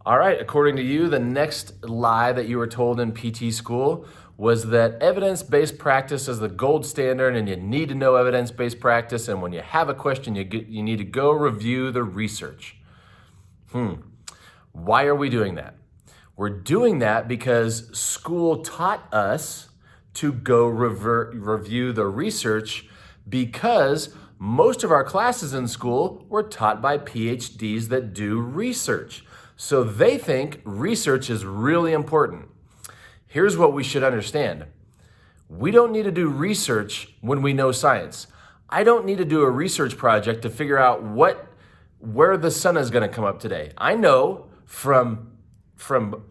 All right, according to you, the next lie that you were told in PT school was that evidence-based practice is the gold standard and you need to know evidence-based practice, and when you have a question, you need to go review the research. Why are we doing that? We're doing that because school taught us to go review the research because most of our classes in school were taught by PhDs that do research. So they think research is really important. Here's what we should understand. We don't need to do research when we know science. I don't need to do a research project to figure out where the sun is going to come up today. I know from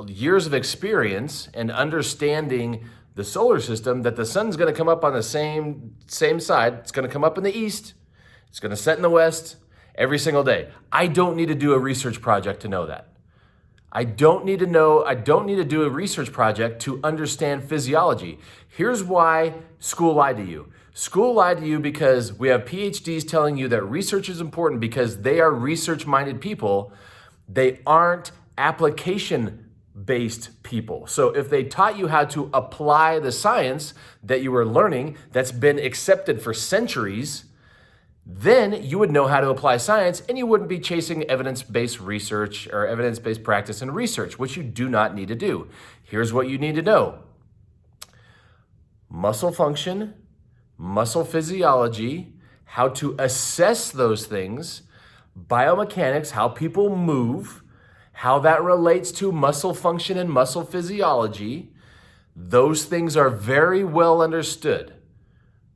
years of experience and understanding the solar system that the sun's going to come up on the same side. It's going to come up in the east. It's going to set in the west every single day. I don't need to do a research project to know that. I don't need to do a research project to understand physiology. Here's why school lied to you. School lied to you because we have PhDs telling you that research is important because they are research-minded people. They aren't application-based people. So if they taught you how to apply the science that you were learning that's been accepted for centuries, then you would know how to apply science and you wouldn't be chasing evidence-based research or evidence-based practice and research, which you do not need to do. Here's what you need to know. Muscle function, muscle physiology, how to assess those things, biomechanics, how people move, how that relates to muscle function and muscle physiology. Those things are very well understood.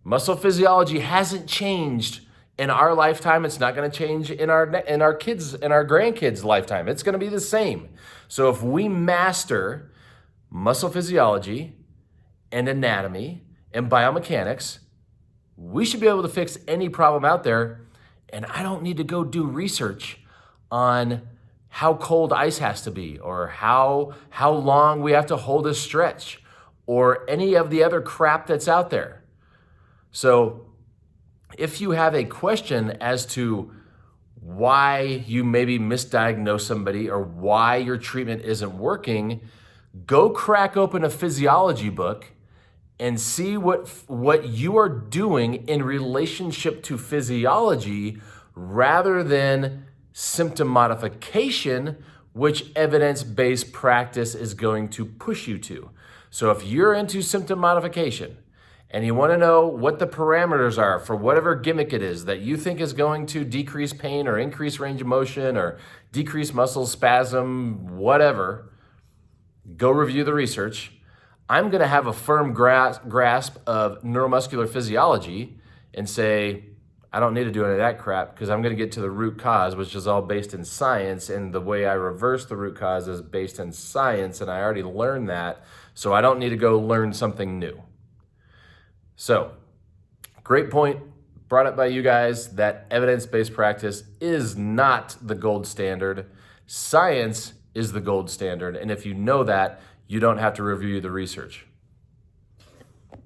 Muscle physiology hasn't changed in our lifetime. It's not going to change in our kids and our grandkids' lifetime. It's going to be the same. So if we master muscle physiology and anatomy and biomechanics, we should be able to fix any problem out there. And I don't need to go do research on how cold ice has to be or how long we have to hold a stretch or any of the other crap that's out there. So if you have a question as to why you maybe misdiagnosed somebody or why your treatment isn't working, go crack open a physiology book and see what you are doing in relationship to physiology rather than symptom modification, which evidence-based practice is going to push you to. So if you're into symptom modification, and you want to know what the parameters are for whatever gimmick it is that you think is going to decrease pain or increase range of motion or decrease muscle spasm, whatever, go review the research. I'm going to have a firm grasp of neuromuscular physiology and say, I don't need to do any of that crap because I'm going to get to the root cause, which is all based in science, and the way I reverse the root cause is based in science, and I already learned that, so I don't need to go learn something new. So, great point brought up by you guys that evidence-based practice is not the gold standard. Science is the gold standard, and if you know that, you don't have to review the research.